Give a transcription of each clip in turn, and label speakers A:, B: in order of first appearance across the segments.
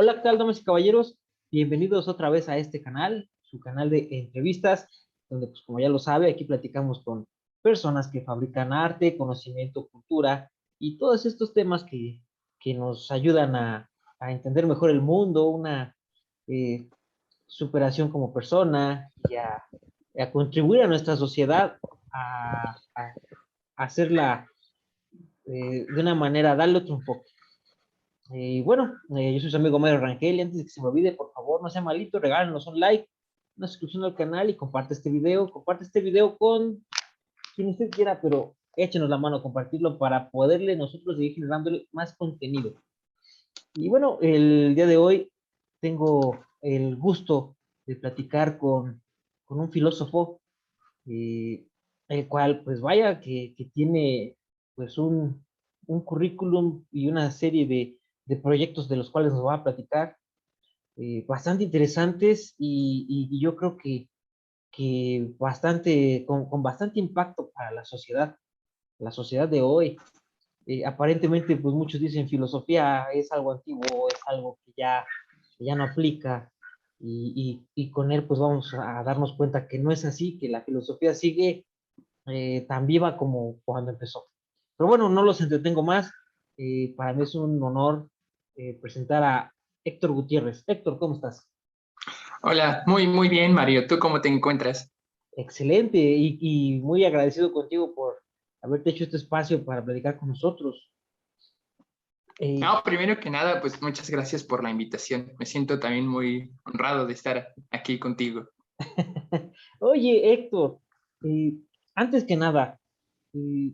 A: Hola, ¿qué tal, damas y caballeros? Bienvenidos otra vez a este canal, su canal de entrevistas, donde, pues, como ya lo sabe, aquí platicamos con personas que fabrican arte, conocimiento, cultura y todos estos temas que nos ayudan a entender mejor el mundo, una eh, superación como persona y a contribuir a nuestra sociedad a hacerla de una manera, darle otro enfoque. Yo soy su amigo Mario Rangel y antes de que se me olvide, por favor, no sea malito, regálenos un like, una suscripción al canal y comparte este video con quien usted quiera, pero échenos la mano a compartirlo para poderle nosotros seguir generándole más contenido. Y bueno, el día de hoy tengo el gusto de platicar con un filósofo, eh, el cual, pues vaya, que tiene pues un currículum y una serie de proyectos de los cuales nos va a platicar, bastante interesantes y yo creo que bastante, con bastante impacto para la sociedad de hoy. Aparentemente, pues muchos dicen filosofía es algo antiguo, es algo que ya no aplica, y con él pues vamos a darnos cuenta que no es así, que la filosofía sigue tan viva como cuando empezó. Pero bueno, no los entretengo más. Para mí es un honor presentar a Héctor Gutiérrez. Héctor, ¿cómo estás?
B: Hola, muy bien, Mario. ¿Tú cómo te encuentras?
A: Excelente y muy agradecido contigo por haberte hecho este espacio para platicar con nosotros. Eh,
B: No, primero que nada, pues muchas gracias por la invitación. Me siento también muy honrado de estar aquí contigo.
A: Oye, Héctor, eh, antes que nada, eh,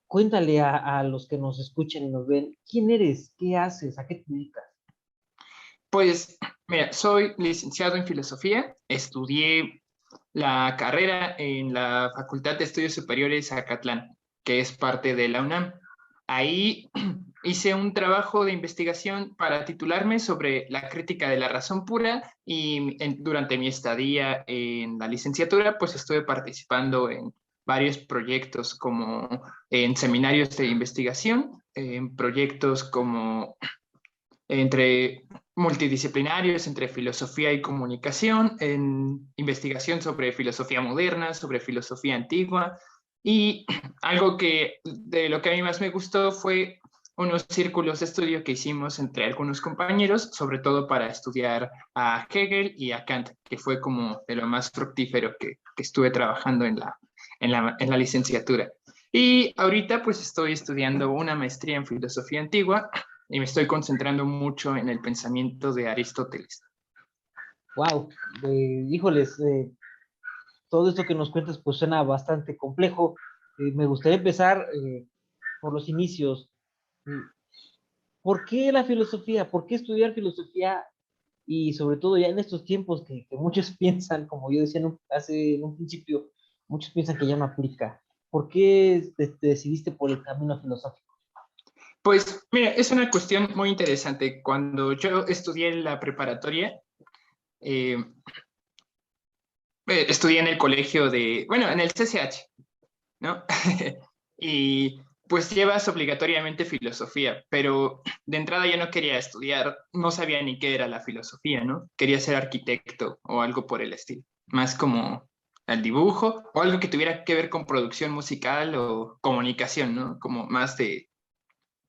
A: cuéntale a los que nos escuchen y nos ven, ¿quién eres? ¿Qué haces? ¿A qué te dedicas?
B: Pues, mira, soy licenciado en filosofía. Estudié la carrera en la Facultad de Estudios Superiores Acatlán, que es parte de la UNAM. Ahí hice un trabajo de investigación para titularme sobre la crítica de la razón pura y durante mi estadía en la licenciatura, pues estuve participando en varios proyectos como en seminarios de investigación, en proyectos como entre multidisciplinarios, entre filosofía y comunicación, en investigación sobre filosofía moderna, sobre filosofía antigua, y algo que de lo que a mí más me gustó fue unos círculos de estudio que hicimos entre algunos compañeros, sobre todo para estudiar a Hegel y a Kant, que fue como de lo más fructífero que estuve trabajando en la licenciatura. Y ahorita pues estoy estudiando una maestría en filosofía antigua y me estoy concentrando mucho en el pensamiento de Aristóteles.
A: Wow, híjoles, todo esto que nos cuentas pues suena bastante complejo. Me gustaría empezar por los inicios. Eh, ¿Por qué la filosofía? ¿Por qué estudiar filosofía? Y sobre todo ya en estos tiempos que muchos piensan, como yo decía hace en un principio, muchos piensan que ya no aplica. ¿Por qué te decidiste por el camino filosófico?
B: Pues mira, es una cuestión muy interesante. Cuando yo estudié en la preparatoria, eh, estudié en el colegio de, bueno, en el CCH, ¿no? Y pues llevas obligatoriamente filosofía, pero de entrada yo no quería estudiar, no sabía ni qué era la filosofía, ¿no? Quería ser arquitecto o algo por el estilo, más como el dibujo o algo que tuviera que ver con producción musical o comunicación, ¿no? Como más de,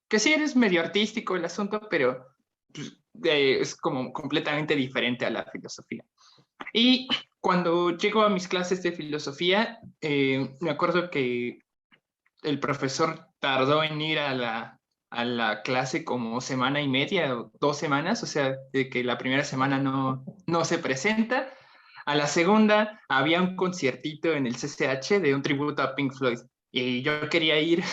B: que sí eres medio artístico el asunto, pero pues, es como completamente diferente a la filosofía. Y cuando llego a mis clases de filosofía, me acuerdo que el profesor tardó en ir a la clase como semana y media o 2 semanas, o sea, de que la primera semana no se presenta. A la segunda había un conciertito en el CCH de un tributo a Pink Floyd y yo quería ir,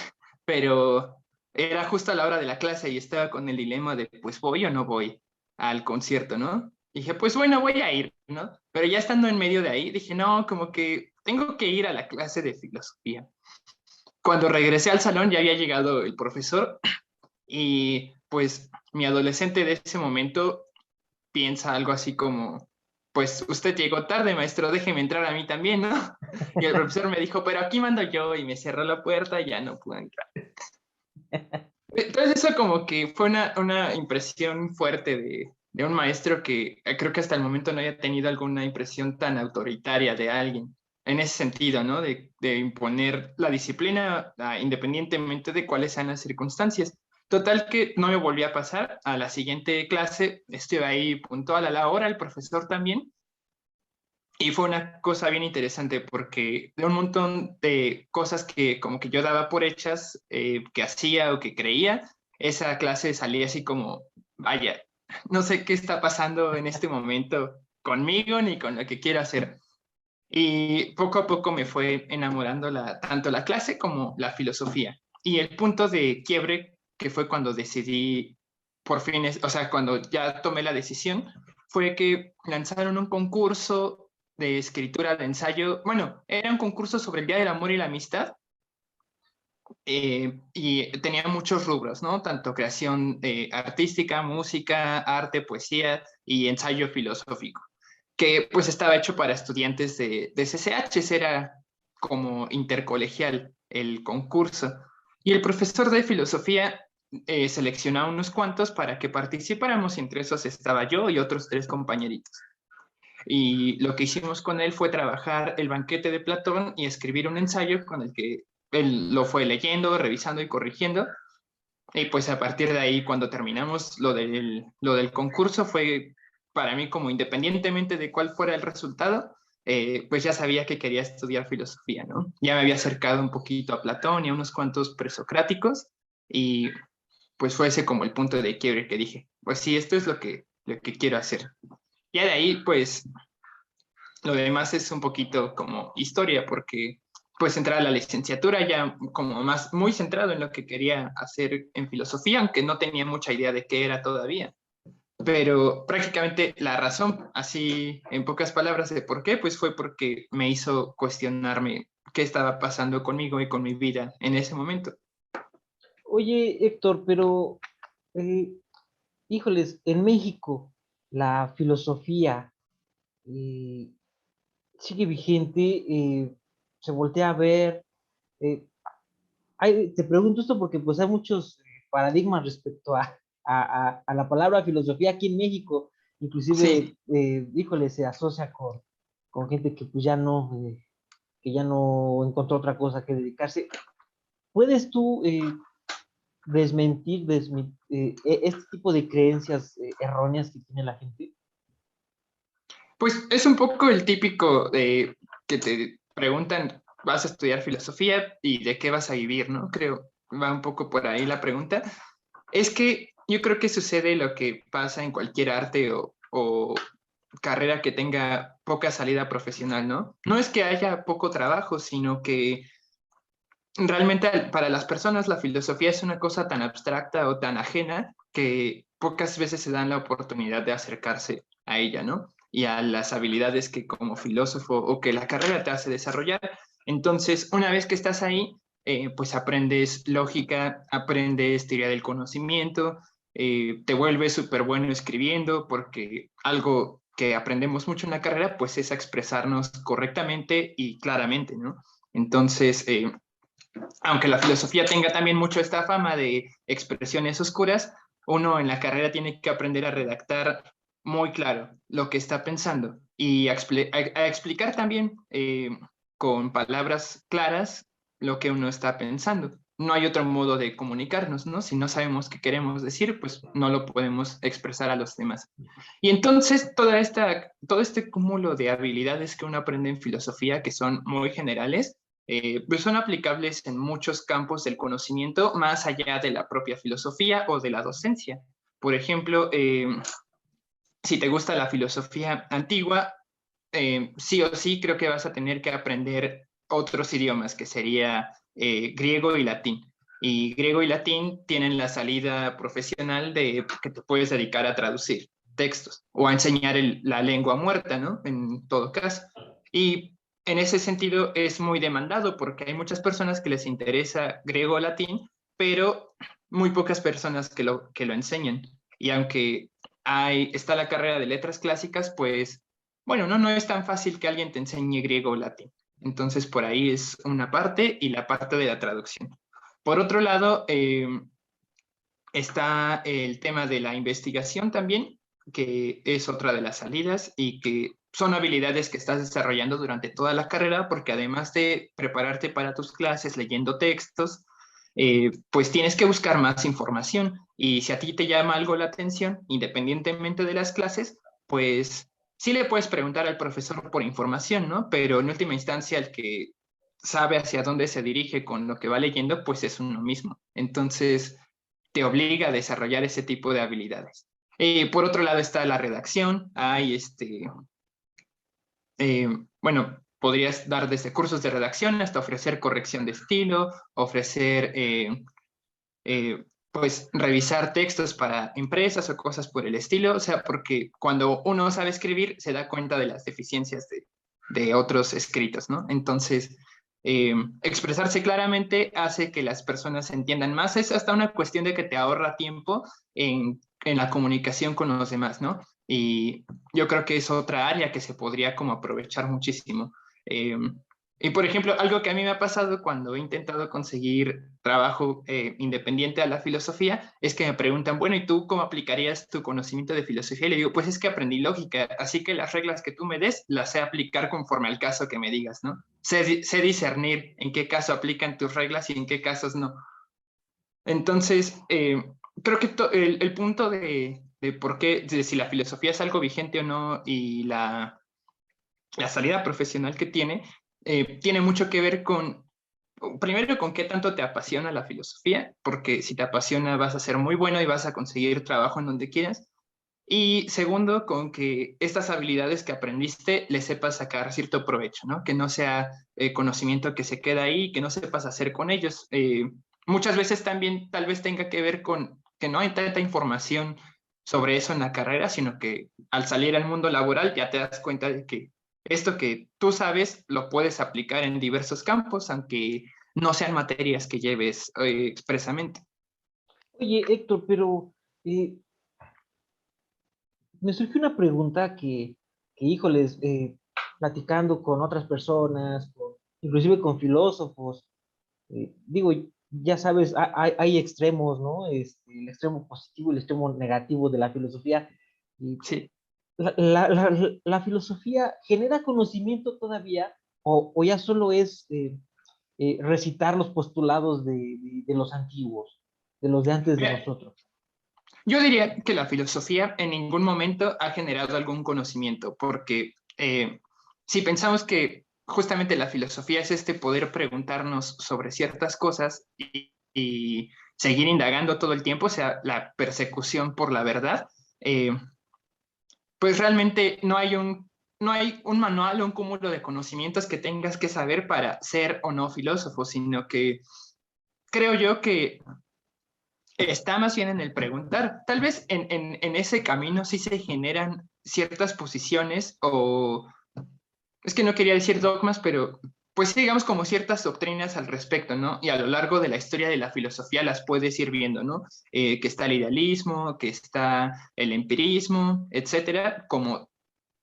B: pero era justo a la hora de la clase y estaba con el dilema de, pues voy o no voy al concierto, ¿no? Dije, pues bueno, voy a ir, ¿no? Pero ya estando en medio de ahí, dije, no, como que tengo que ir a la clase de filosofía. Cuando regresé al salón ya había llegado el profesor y pues mi adolescente de ese momento piensa algo así como, pues usted llegó tarde, maestro, déjeme entrar a mí también, ¿no? Y el profesor me dijo, pero aquí mando yo y me cerró la puerta y ya no pude entrar. Entonces eso como que fue una impresión fuerte de un maestro que creo que hasta el momento no haya tenido alguna impresión tan autoritaria de alguien, en ese sentido, ¿no? De imponer la disciplina independientemente de cuáles sean las circunstancias. Total que no me volvió a pasar. A la siguiente clase estuve ahí puntual a la hora, el profesor también, y fue una cosa bien interesante porque de un montón de cosas que como que yo daba por hechas, que hacía o que creía, esa clase salía así como, vaya, no sé qué está pasando en este momento conmigo ni con lo que quiero hacer. Y poco a poco me fue enamorando tanto la clase como la filosofía. Y el punto de quiebre, que fue cuando decidí, por fin, o sea, cuando ya tomé la decisión, fue que lanzaron un concurso de escritura de ensayo. Bueno, era un concurso sobre el Día del Amor y la Amistad, y tenía muchos rubros, ¿no? Tanto creación artística, música, arte, poesía y ensayo filosófico, que pues estaba hecho para estudiantes de CCH, era como intercolegial el concurso. Y el profesor de filosofía seleccionó a unos cuantos para que participáramos, y entre esos estaba yo y otros 3 compañeritos. Y lo que hicimos con él fue trabajar el banquete de Platón y escribir un ensayo con el que él lo fue leyendo, revisando y corrigiendo. Y pues a partir de ahí, cuando terminamos lo del concurso, fue para mí como independientemente de cuál fuera el resultado, pues ya sabía que quería estudiar filosofía, ¿no? Ya me había acercado un poquito a Platón y a unos cuantos presocráticos, y pues fue ese como el punto de quiebre que dije, pues sí, esto es lo que quiero hacer. Ya de ahí, pues lo demás es un poquito como historia, porque pues entrar a la licenciatura ya como más muy centrado en lo que quería hacer en filosofía, aunque no tenía mucha idea de qué era todavía. Pero prácticamente la razón, así en pocas palabras, de por qué, pues fue porque me hizo cuestionarme qué estaba pasando conmigo y con mi vida en ese momento.
A: Oye, Héctor, pero, eh, híjoles, en México la filosofía eh, sigue vigente, se voltea a ver. eh, te pregunto esto porque pues hay muchos paradigmas respecto a la palabra filosofía aquí en México, inclusive,
B: Sí,
A: híjole, se asocia con gente que ya no encontró otra cosa que dedicarse. ¿Puedes tú este tipo de creencias erróneas que tiene la gente?
B: pues es un poco el típico de que te preguntan, ¿vas a estudiar filosofía y de qué vas a vivir, no? Creo, va un poco por ahí la pregunta. Es que yo creo que sucede lo que pasa en cualquier arte o carrera que tenga poca salida profesional, ¿no? No es que haya poco trabajo, sino que realmente para las personas la filosofía es una cosa tan abstracta o tan ajena que pocas veces se dan la oportunidad de acercarse a ella, ¿no? Y a las habilidades que como filósofo o que la carrera te hace desarrollar. Entonces, una vez que estás ahí, pues aprendes lógica, aprendes teoría del conocimiento, te vuelves súper bueno escribiendo, porque algo que aprendemos mucho en la carrera, pues es a expresarnos correctamente y claramente, ¿no? Entonces, aunque la filosofía tenga también mucho esta fama de expresiones oscuras, uno en la carrera tiene que aprender a redactar muy claro lo que está pensando y a explicar también con palabras claras lo que uno está pensando. No hay otro modo de comunicarnos, ¿no? Si no sabemos qué queremos decir, pues no lo podemos expresar a los demás. Y entonces todo este cúmulo de habilidades que uno aprende en filosofía, que son muy generales, pues son aplicables en muchos campos del conocimiento más allá de la propia filosofía o de la docencia. Por ejemplo, si te gusta la filosofía antigua, sí o sí creo que vas a tener que aprender otros idiomas, que sería griego y latín. Y griego y latín tienen la salida profesional de que te puedes dedicar a traducir textos o a enseñar la lengua muerta, ¿no? En todo caso. Y en ese sentido es muy demandado porque hay muchas personas que les interesa griego o latín, pero muy pocas personas que lo enseñan. Y aunque está la carrera de letras clásicas, pues bueno, no es tan fácil que alguien te enseñe griego o latín. Entonces, por ahí es una parte y la parte de la traducción. Por otro lado, Está el tema de la investigación también, que es otra de las salidas y que son habilidades que estás desarrollando durante toda la carrera, porque además de prepararte para tus clases leyendo textos, pues tienes que buscar más información. Y si a ti te llama algo la atención, independientemente de las clases, pues sí le puedes preguntar al profesor por información, ¿no? Pero en última instancia el que sabe hacia dónde se dirige con lo que va leyendo, pues es uno mismo. Entonces te obliga a desarrollar ese tipo de habilidades. Por otro lado está la redacción, hay eh, bueno, podrías dar desde cursos de redacción hasta ofrecer corrección de estilo, ofrecer, pues, revisar textos para empresas o cosas por el estilo, o sea, porque cuando uno sabe escribir se da cuenta de las deficiencias de otros escritos, ¿no? Entonces, expresarse claramente hace que las personas se entiendan más. Es hasta una cuestión de que te ahorra tiempo en la comunicación con los demás, ¿no? Y yo creo que es otra área que se podría como aprovechar muchísimo. Y por ejemplo, algo que a mí me ha pasado cuando he intentado conseguir trabajo independiente a la filosofía es que me preguntan, bueno, ¿y tú cómo aplicarías tu conocimiento de filosofía? Y le digo, pues es que aprendí lógica, así que las reglas que tú me des las sé aplicar conforme al caso que me digas, ¿no? Sé discernir en qué caso aplican tus reglas y en qué casos no. Entonces, creo que el punto de por qué, de si la filosofía es algo vigente o no y la salida profesional que tiene mucho que ver con, primero, con qué tanto te apasiona la filosofía, porque si te apasiona vas a ser muy bueno y vas a conseguir trabajo en donde quieras. Y segundo, con que estas habilidades que aprendiste le sepas sacar cierto provecho, ¿no? Que no sea conocimiento que se queda ahí, que no sepas hacer con ellos. Muchas veces también tal vez tenga que ver con que no hay tanta información sobre eso en la carrera, sino que al salir al mundo laboral ya te das cuenta de que esto que tú sabes lo puedes aplicar en diversos campos, aunque no sean materias que lleves expresamente.
A: Oye, Héctor, pero eh, me surgió una pregunta híjoles, platicando con otras personas, inclusive con filósofos, digo, ya sabes, hay extremos, ¿no? El extremo positivo y el extremo negativo de la filosofía. Y
B: Sí.
A: la filosofía genera conocimiento todavía, o ya solo es recitar los postulados de los antiguos, de los de antes de
B: Mira,
A: nosotros.
B: yo diría que la filosofía en ningún momento ha generado algún conocimiento, porque si pensamos que justamente la filosofía es este poder preguntarnos sobre ciertas cosas y seguir indagando todo el tiempo, o sea, la persecución por la verdad, pues realmente no hay un manual o un cúmulo de conocimientos que tengas que saber para ser o no filósofo, sino que creo yo que está más bien en el preguntar. Tal vez en ese camino sí se generan ciertas posiciones o, es que no quería decir dogmas, pero pues sí, digamos como ciertas doctrinas al respecto, ¿no? Y a lo largo de la historia de la filosofía las puedes ir viendo, ¿no? Que está el idealismo, que está el empirismo, etcétera, como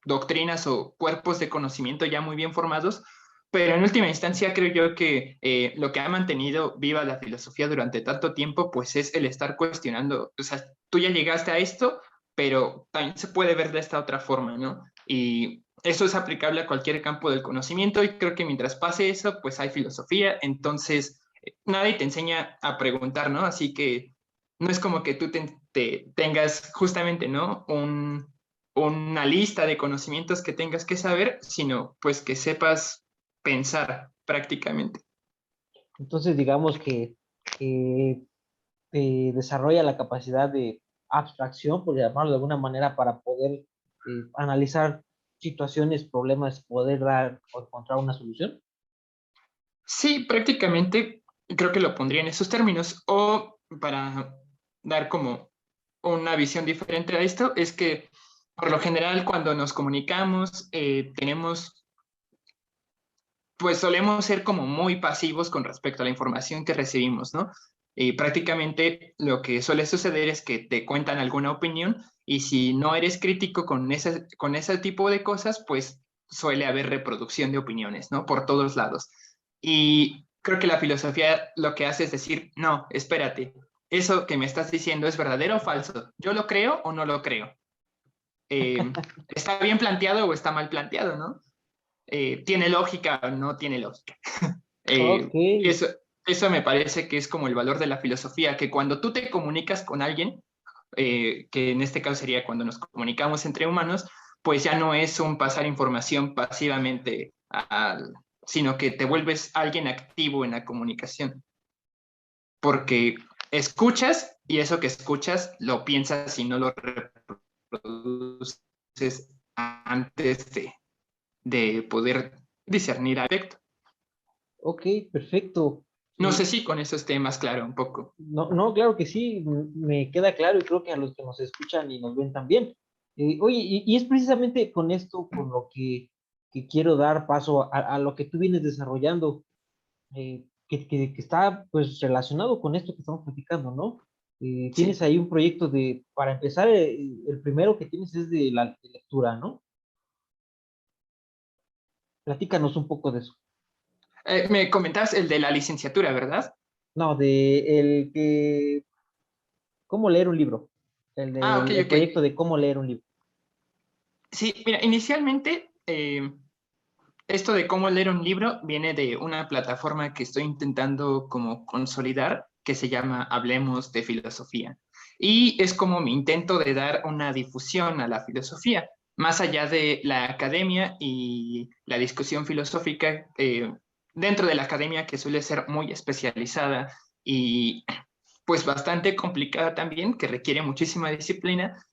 B: doctrinas o cuerpos de conocimiento ya muy bien formados, pero en última instancia creo yo que lo que ha mantenido viva la filosofía durante tanto tiempo, pues es el estar cuestionando, o sea, tú ya llegaste a esto, pero también se puede ver de esta otra forma, ¿no? Y eso es aplicable a cualquier campo del conocimiento y creo que mientras pase eso, pues hay filosofía, entonces nadie te enseña a preguntar, ¿no? Así que no es como que tú tengas justamente, ¿no? Una lista de conocimientos que tengas que saber, sino pues que sepas pensar prácticamente.
A: Entonces, digamos que desarrolla la capacidad de abstracción, por llamarlo de alguna manera, para poder analizar situaciones, problemas, poder dar o encontrar una solución.
B: Sí, prácticamente creo que lo pondría en esos términos. O para dar como una visión diferente a esto, es que por lo general cuando nos comunicamos pues solemos ser como muy pasivos con respecto a la información que recibimos, ¿no? Y prácticamente lo que suele suceder es que te cuentan alguna opinión y si no eres crítico con ese tipo de cosas, pues suele haber reproducción de opiniones, ¿no? Por todos lados. Y creo que la filosofía lo que hace es decir, no, espérate, ¿eso que me estás diciendo es verdadero o falso? ¿Yo lo creo o no lo creo? ¿Está bien planteado o está mal planteado, no? ¿Tiene lógica o no tiene lógica?
A: Ok,
B: Eso me parece que es como el valor de la filosofía, que cuando tú te comunicas con alguien, que en este caso sería cuando nos comunicamos entre humanos, pues ya no es un pasar información pasivamente, sino que te vuelves alguien activo en la comunicación, porque escuchas y eso que escuchas lo piensas y no lo reproduces antes de poder discernir al efecto.
A: ok, perfecto.
B: No sé
A: Eh,
B: si con eso esté más claro un poco.
A: no, no, claro que sí, me queda claro y creo que a los que nos escuchan y nos ven también. Oye, y es precisamente con esto con lo que quiero dar paso a lo que tú vienes desarrollando, que está pues relacionado con esto que estamos platicando, ¿no? Tienes
B: Sí.
A: ahí un proyecto para empezar, el primero que tienes es de la de lectura, ¿no? Platícanos un poco de eso.
B: Me comentabas el de la licenciatura, ¿verdad?
A: No, de el que, ¿cómo leer un libro?
B: Ok,
A: El
B: ok.
A: proyecto de cómo leer un libro.
B: Sí, mira, inicialmente esto de cómo leer un libro viene de una plataforma que estoy intentando como consolidar, que se llama Hablemos de Filosofía. Y es como mi intento de dar una difusión a la filosofía, más allá de la academia y la discusión filosófica dentro de la academia que suele ser muy especializada y pues bastante complicada también, que requiere muchísima disciplina.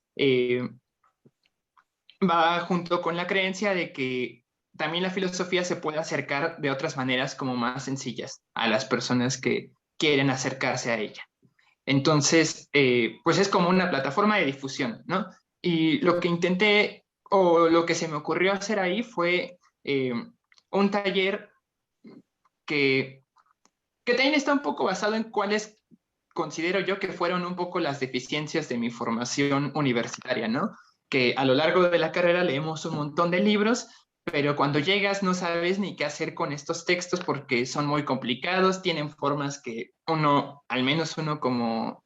B: Va junto con la creencia de que también la filosofía se puede acercar de otras maneras como más sencillas a las personas que quieren acercarse a ella. Entonces, pues es como una plataforma de difusión, ¿no? Y lo que intenté o lo que se me ocurrió hacer ahí fue un taller que, que también está un poco basado en cuáles considero yo que fueron un poco las deficiencias de mi formación universitaria, ¿no? Que a lo largo de la carrera leemos un montón de libros, pero cuando llegas no sabes ni qué hacer con estos textos porque son muy complicados, tienen formas que uno, al menos uno como,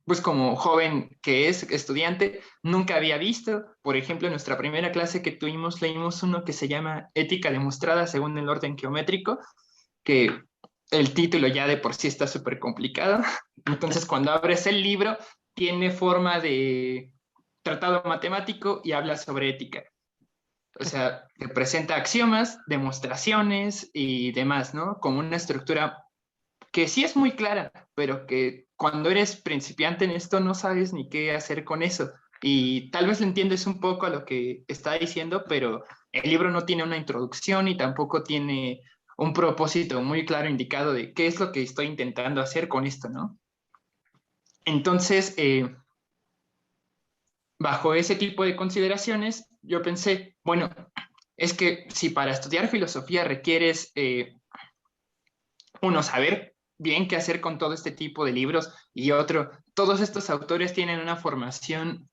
B: pues como joven que es estudiante, nunca había visto. Por ejemplo, en nuestra primera clase que tuvimos, leímos uno que se llama Ética demostrada según el orden geométrico, que el título ya de por sí está súper complicado. Entonces, cuando abres el libro, tiene forma de tratado matemático y habla sobre ética. O sea, te presenta axiomas, demostraciones y demás, ¿no? Como una estructura que sí es muy clara, pero que cuando eres principiante en esto no sabes ni qué hacer con eso. Y tal vez le entiendes un poco a lo que está diciendo, pero el libro no tiene una introducción y tampoco tiene un propósito muy claro indicado de qué es lo que estoy intentando hacer con esto, ¿no? Entonces, bajo ese tipo de consideraciones, yo pensé, bueno, es que si para estudiar filosofía requieres uno, saber bien qué hacer con todo este tipo de libros y otro, todos estos autores tienen una formación,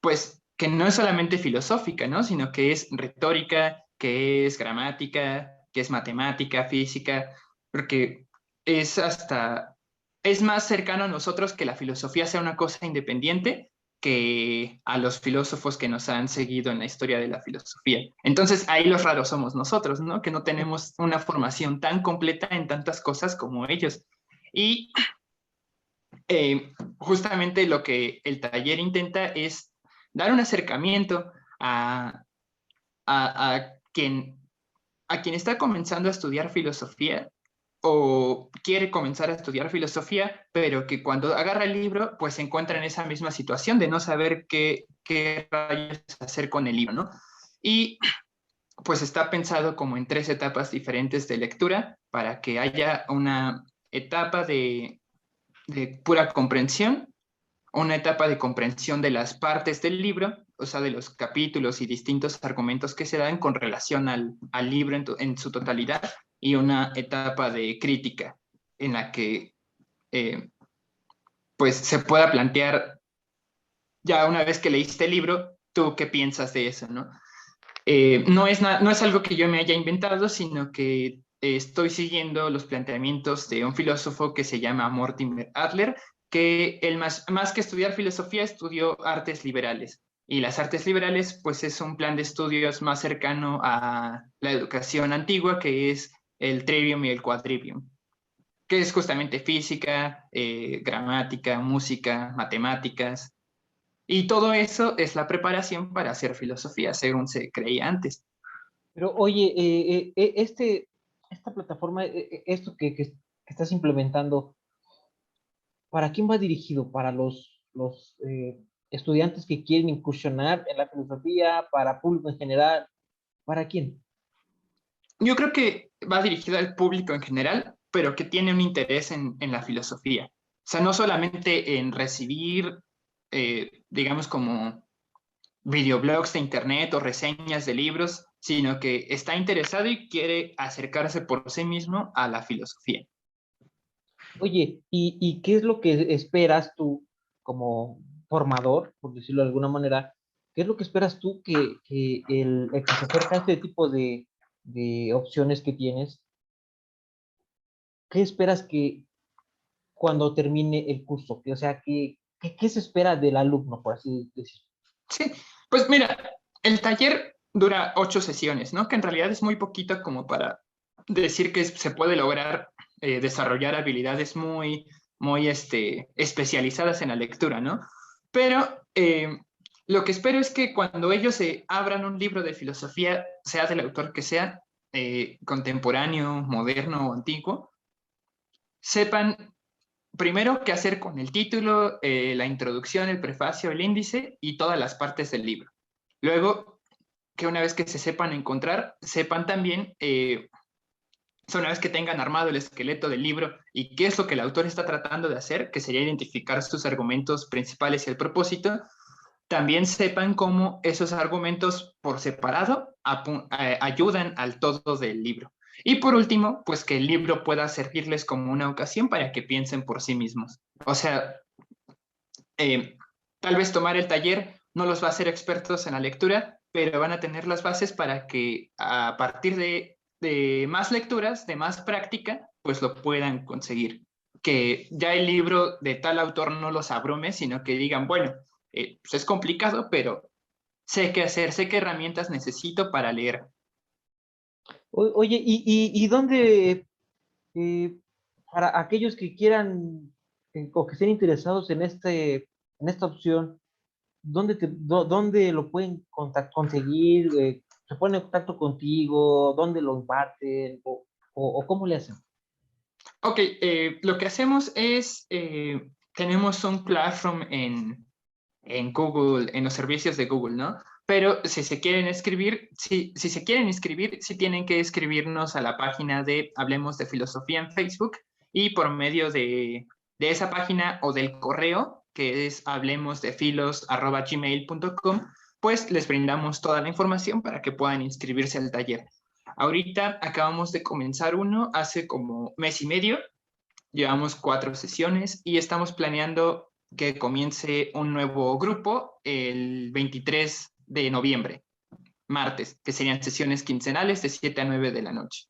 B: pues, que no es solamente filosófica, ¿no? Sino que es retórica, que es gramática, que es matemática, física, porque es hasta, es más cercano a nosotros que la filosofía sea una cosa independiente que a los filósofos que nos han seguido en la historia de la filosofía. Entonces, ahí los raros somos nosotros, ¿no? Que no tenemos una formación tan completa en tantas cosas como ellos. Y justamente lo que el taller intenta es dar un acercamiento a a quien está comenzando a estudiar filosofía o quiere comenzar a estudiar filosofía, pero que cuando agarra el libro, pues se encuentra en esa misma situación de no saber qué rayos hacer con el libro, ¿no? Y pues está pensado como en tres etapas diferentes de lectura para que haya una etapa de pura comprensión, una etapa de comprensión de las partes del libro, o sea, de los capítulos y distintos argumentos que se dan con relación al libro en su totalidad, y una etapa de crítica en la que eh, pues se pueda plantear, ya una vez que leíste el libro, tú qué piensas de eso, ¿no? No es algo que yo me haya inventado, sino que estoy siguiendo los planteamientos de un filósofo que se llama Mortimer Adler, que él más que estudiar filosofía, estudió artes liberales. Y las artes liberales, pues es un plan de estudios más cercano a la educación antigua, que es el trivium y el quadrivium, que es justamente física, gramática, música, matemáticas. Y todo eso es la preparación para hacer filosofía, según se creía antes.
A: Pero oye, esta plataforma, esto que estás implementando, ¿para quién va dirigido? ¿Para los estudiantes que quieren incursionar en la filosofía? ¿Para público en general? ¿Para quién?
B: Yo creo que va dirigido al público en general, pero que tiene un interés en la filosofía. O sea, no solamente en recibir, digamos, como videoblogs de internet o reseñas de libros, sino que está interesado y quiere acercarse por sí mismo a la filosofía.
A: Oye, ¿y qué es lo que esperas tú como formador, por decirlo de alguna manera? ¿Qué es lo que esperas tú que el que se acerca a este tipo de opciones que tienes? ¿Qué esperas que cuando termine el curso? O sea, ¿qué se espera del alumno, por así decirlo?
B: Sí, pues mira, el taller dura 8 sesiones, ¿no? Que en realidad es muy poquito como para decir que se puede lograr desarrollar habilidades muy especializadas en la lectura, ¿no? Pero lo que espero es que cuando ellos se abran un libro de filosofía, sea del autor que sea, contemporáneo, moderno o antiguo, sepan primero qué hacer con el título, la introducción, el prefacio, el índice y todas las partes del libro. Luego, que una vez que se sepan encontrar, sepan también, una vez que tengan armado el esqueleto del libro y qué es lo que el autor está tratando de hacer, que sería identificar sus argumentos principales y el propósito, también sepan cómo esos argumentos por separado ayudan al todo del libro. Y por último, pues que el libro pueda servirles como una ocasión para que piensen por sí mismos. O sea, eh, tal vez tomar el taller no los va a hacer expertos en la lectura, pero van a tener las bases para que a partir de más lecturas, de más práctica, pues lo puedan conseguir. Que ya el libro de tal autor no los abrume, sino que digan, bueno, pues es complicado, pero sé qué hacer, sé qué herramientas necesito para leer.
A: Oye, ¿y dónde, eh, para aquellos que quieran o que estén interesados en esta opción, dónde lo pueden conseguir? ¿Se ponen en contacto contigo? ¿Dónde lo imparten? ¿O cómo le hacen?
B: Ok, lo que hacemos es, tenemos un Classroom en Google, en los servicios de Google, ¿no? Pero si se quieren escribir, si se quieren inscribir, sí tienen que escribirnos a la página de Hablemos de Filosofía en Facebook y por medio de esa página o del correo, que es hablemosdefilos@gmail.com, pues les brindamos toda la información para que puedan inscribirse al taller. Ahorita acabamos de comenzar uno hace como mes y medio. Llevamos 4 sesiones y estamos planeando que comience un nuevo grupo el 23 de noviembre, martes, que serían sesiones quincenales de 7 a 9 de la noche.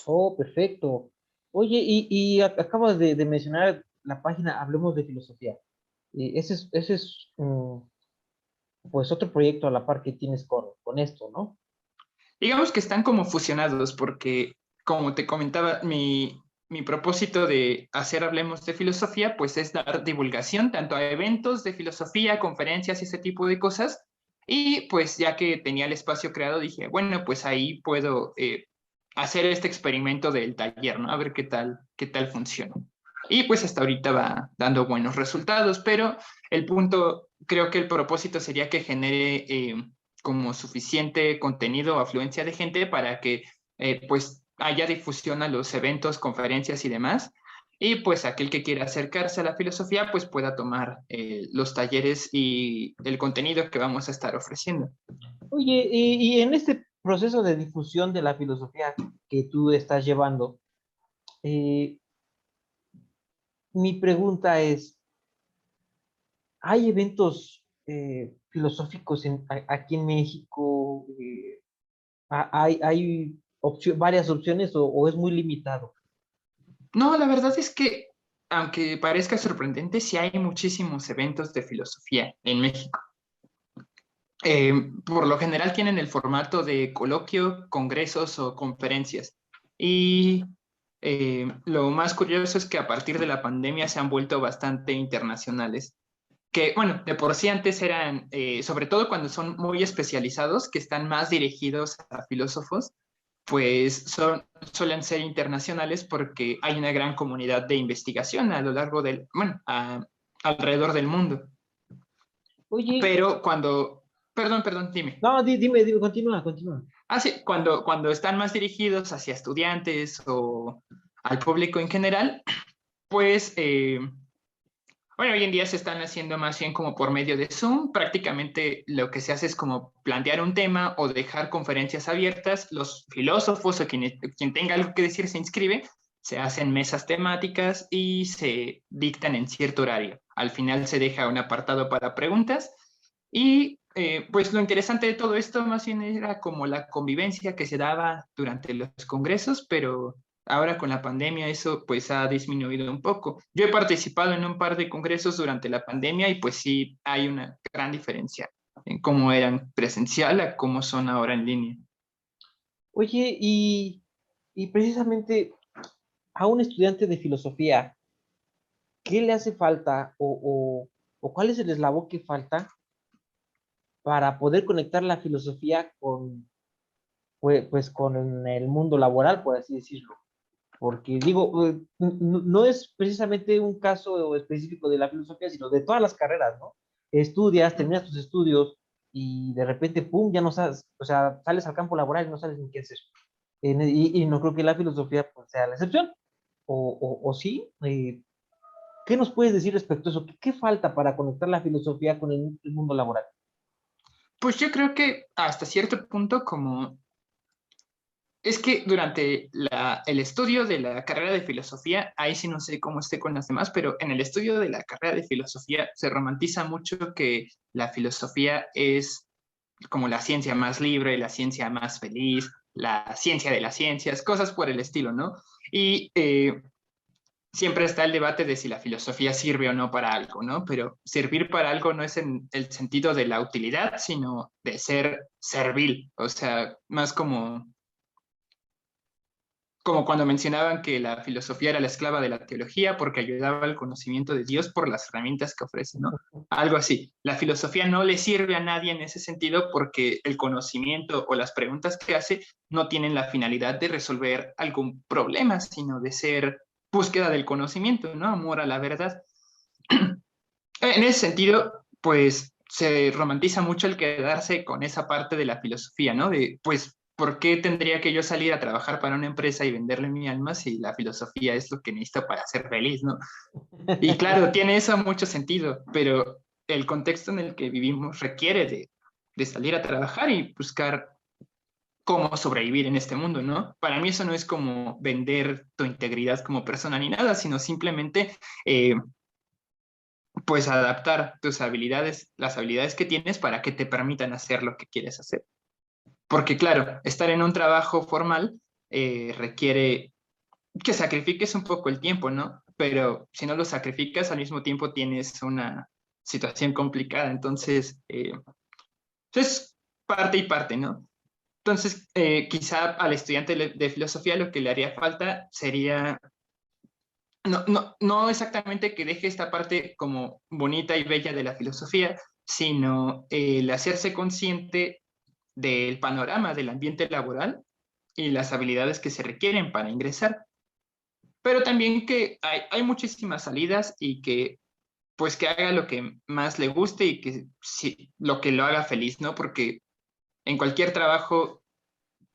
A: Oh, perfecto. Oye, acabas de mencionar la página Hablemos de Filosofía. Ese es pues otro proyecto a la par que tienes con esto, ¿no?
B: Digamos que están como fusionados porque, como te comentaba, mi propósito de hacer Hablemos de Filosofía, pues es dar divulgación tanto a eventos de filosofía, conferencias y ese tipo de cosas. Y pues ya que tenía el espacio creado, dije, bueno, pues ahí puedo hacer este experimento del taller, ¿no? A ver qué tal funciona. Y pues hasta ahorita va dando buenos resultados, pero el punto, creo que el propósito sería que genere como suficiente contenido o afluencia de gente para que pues haya difusión a los eventos, conferencias y demás. Y pues aquel que quiera acercarse a la filosofía pues pueda tomar los talleres y el contenido que vamos a estar ofreciendo.
A: Oye, y en este proceso de difusión de la filosofía que tú estás llevando, eh, mi pregunta es, ¿hay eventos filosóficos aquí en México? ¿Hay varias opciones o es muy limitado?
B: No, la verdad es que, aunque parezca sorprendente, sí hay muchísimos eventos de filosofía en México. Por lo general tienen el formato de coloquio, congresos o conferencias. Y lo más curioso es que a partir de la pandemia se han vuelto bastante internacionales. Que, bueno, de por sí antes eran, sobre todo cuando son muy especializados, que están más dirigidos a filósofos, pues suelen ser internacionales porque hay una gran comunidad de investigación a lo largo del, bueno, alrededor del mundo.
A: Oye,
B: Pero cuando, perdón, dime.
A: no, dime, continúa, continúa.
B: Ah, sí, cuando están más dirigidos hacia estudiantes o al público en general, pues, bueno, hoy en día se están haciendo más bien como por medio de Zoom. Prácticamente lo que se hace es como plantear un tema o dejar conferencias abiertas. Los filósofos o quien tenga algo que decir se inscribe, se hacen mesas temáticas y se dictan en cierto horario. Al final se deja un apartado para preguntas y pues lo interesante de todo esto más bien era como la convivencia que se daba durante los congresos, pero ahora con la pandemia eso pues ha disminuido un poco. Yo he participado en un par de congresos durante la pandemia y pues sí hay una gran diferencia en cómo eran presencial a cómo son ahora en línea.
A: Oye, y precisamente a un estudiante de filosofía, ¿qué le hace falta o cuál es el eslabón que falta para poder conectar la filosofía pues, con el mundo laboral, por así decirlo? Porque digo, no es precisamente un caso específico de la filosofía, sino de todas las carreras, ¿no? Estudias, terminas tus estudios y de repente, pum, ya no sabes, o sea, sales al campo laboral y no sabes ni qué hacer. Y no creo que la filosofía pues, sea la excepción. O sí, ¿qué nos puedes decir respecto a eso? ¿Qué falta para conectar la filosofía con el mundo laboral?
B: Pues yo creo que hasta cierto punto como es que durante el estudio de la carrera de filosofía, ahí sí no sé cómo esté con las demás, pero en el estudio de la carrera de filosofía se romantiza mucho que la filosofía es como la ciencia más libre, la ciencia más feliz, la ciencia de las ciencias, cosas por el estilo, ¿no? Y siempre está el debate de si la filosofía sirve o no para algo, ¿no? Pero servir para algo no es en el sentido de la utilidad, sino de ser servil, o sea, más como cuando mencionaban que la filosofía era la esclava de la teología porque ayudaba al conocimiento de Dios por las herramientas que ofrece, ¿no? Algo así. La filosofía no le sirve a nadie en ese sentido porque el conocimiento o las preguntas que hace no tienen la finalidad de resolver algún problema, sino de ser búsqueda del conocimiento, ¿no? Amor a la verdad. En ese sentido, pues se romantiza mucho el quedarse con esa parte de la filosofía, ¿no? De, pues, ¿por qué tendría que yo salir a trabajar para una empresa y venderle mi alma si la filosofía es lo que necesito para ser feliz, ¿no? Y claro, tiene eso mucho sentido, pero el contexto en el que vivimos requiere de salir a trabajar y buscar cómo sobrevivir en este mundo, ¿no? Para mí eso no es como vender tu integridad como persona ni nada, sino simplemente pues adaptar tus habilidades, las habilidades que tienes para que te permitan hacer lo que quieres hacer. Porque claro, estar en un trabajo formal requiere que sacrifiques un poco el tiempo, ¿no? Pero si no lo sacrificas, al mismo tiempo tienes una situación complicada. Entonces, es parte y parte, ¿no? Entonces, quizá al estudiante de filosofía lo que le haría falta sería no exactamente que deje esta parte como bonita y bella de la filosofía, sino el hacerse consciente del panorama del ambiente laboral y las habilidades que se requieren para ingresar. Pero también que hay muchísimas salidas y que pues que haga lo que más le guste y que sí, lo que lo haga feliz, ¿no? Porque en cualquier trabajo,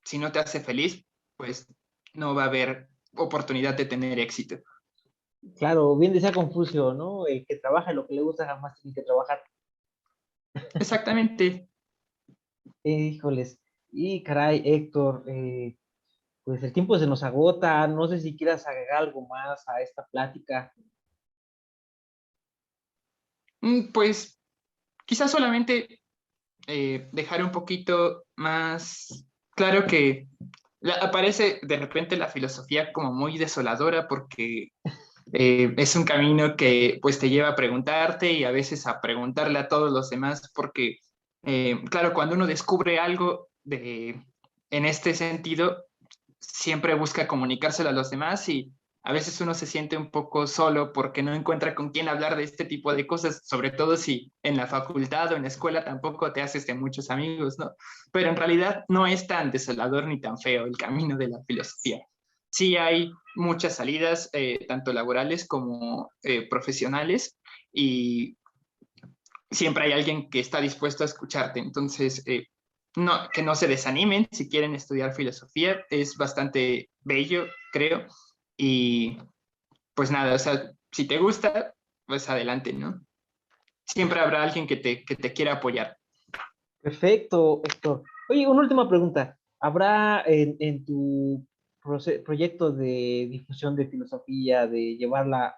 B: si no te hace feliz, pues no va a haber oportunidad de tener éxito.
A: Claro, bien decía Confucio, ¿no? El que trabaja en lo que le gusta jamás tiene que trabajar.
B: Exactamente.
A: Híjoles. Y caray, Héctor, pues el tiempo se nos agota. No sé si quieras agregar algo más a esta plática.
B: Pues quizás solamente dejar un poquito más claro que Aparece de repente la filosofía como muy desoladora porque es un camino que pues te lleva a preguntarte y a veces a preguntarle a todos los demás porque, claro, cuando uno descubre algo en este sentido, siempre busca comunicárselo a los demás y a veces uno se siente un poco solo porque no encuentra con quién hablar de este tipo de cosas, sobre todo si en la facultad o en la escuela tampoco te haces de muchos amigos, ¿no? Pero en realidad no es tan desolador ni tan feo el camino de la filosofía. Sí hay muchas salidas, tanto laborales como profesionales, y siempre hay alguien que está dispuesto a escucharte. Entonces, no, que no se desanimen si quieren estudiar filosofía, es bastante bello, creo. Y pues nada, o sea, si te gusta, pues adelante, ¿no? Siempre habrá alguien que te quiera apoyar.
A: Perfecto, Héctor. Oye, una última pregunta. ¿Habrá en tu proyecto de difusión de filosofía, de llevarla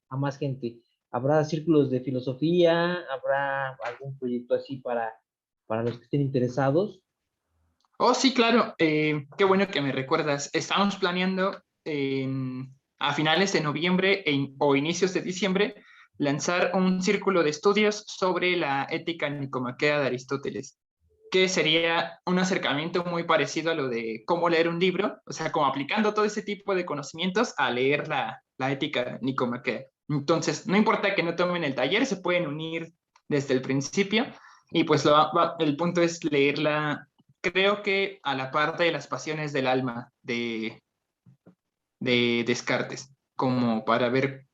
A: a más gente, habrá círculos de filosofía? ¿Habrá algún proyecto así para los que estén interesados?
B: Oh, sí, claro, qué bueno que me recuerdas. Estamos planeando a finales de noviembre o inicios de diciembre lanzar un círculo de estudios sobre la ética nicomaquea de Aristóteles, que sería un acercamiento muy parecido a lo de cómo leer un libro, o sea, como aplicando todo ese tipo de conocimientos a leer la ética nicomaquea. Entonces, no importa que no tomen el taller, se pueden unir desde el principio y pues el punto es leerla, creo que a la parte de las pasiones del alma de Descartes, como para ver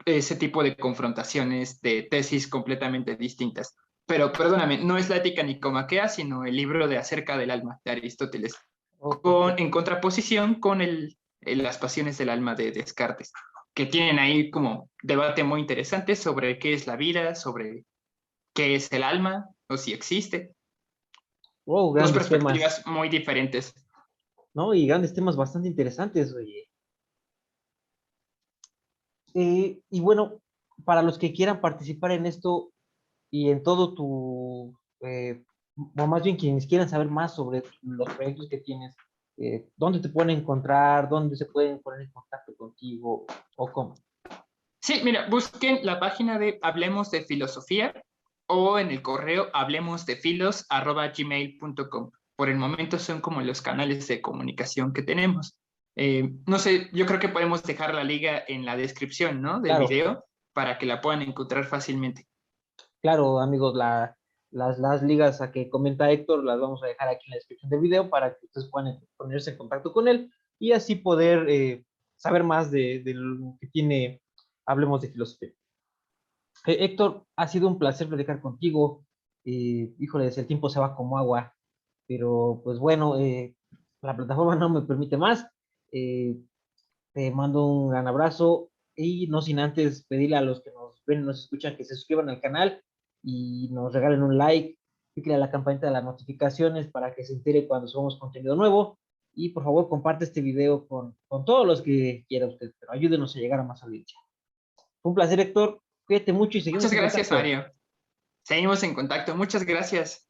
B: ese tipo de confrontaciones de tesis completamente distintas. Pero perdóname, no es la ética nicomaquea, sino el libro de Acerca del alma de Aristóteles,
A: Oh, perfecto.
B: en contraposición con las pasiones del alma de Descartes, que tienen ahí como debate muy interesante sobre qué es la vida, sobre qué es el alma o si existe.
A: Oh,
B: Dos
A: grandes temas,
B: perspectivas muy diferentes.
A: ¿no? Y grandes temas bastante interesantes, oye. Y bueno, para los que quieran participar en esto y en todo o más bien quienes quieran saber más sobre los proyectos que tienes, ¿dónde te pueden encontrar? ¿Dónde se pueden poner en contacto contigo? ¿O cómo?
B: Sí, mira, busquen la página de Hablemos de Filosofía o en el correo hablemosdefilos@gmail.com. Por el momento son como los canales de comunicación que tenemos. No sé, yo creo que podemos dejar la liga en la descripción, ¿no? Del
A: Claro,
B: video para que la puedan encontrar fácilmente.
A: claro, amigos, las ligas a que comenta Héctor las vamos a dejar aquí en la descripción del video para que ustedes puedan ponerse en contacto con él y así poder saber más de lo que tiene Hablemos de Filosofía. Héctor, ha sido un placer platicar contigo. Híjoles, el tiempo se va como agua, pero pues bueno, la plataforma no me permite más. Eh, Te mando un gran abrazo y no sin antes pedirle a los que nos ven y nos escuchan que se suscriban al canal y nos regalen un like, píquele a la campanita de las notificaciones para que se entere cuando subamos contenido nuevo y por favor comparte este video con todos los que quiera usted, pero ayúdenos a llegar a más audiencia. Fue un placer, Héctor. Cuídate mucho y seguimos
B: Muchas
A: en
B: gracias,
A: contacto.
B: Mario. Seguimos en contacto. Muchas gracias.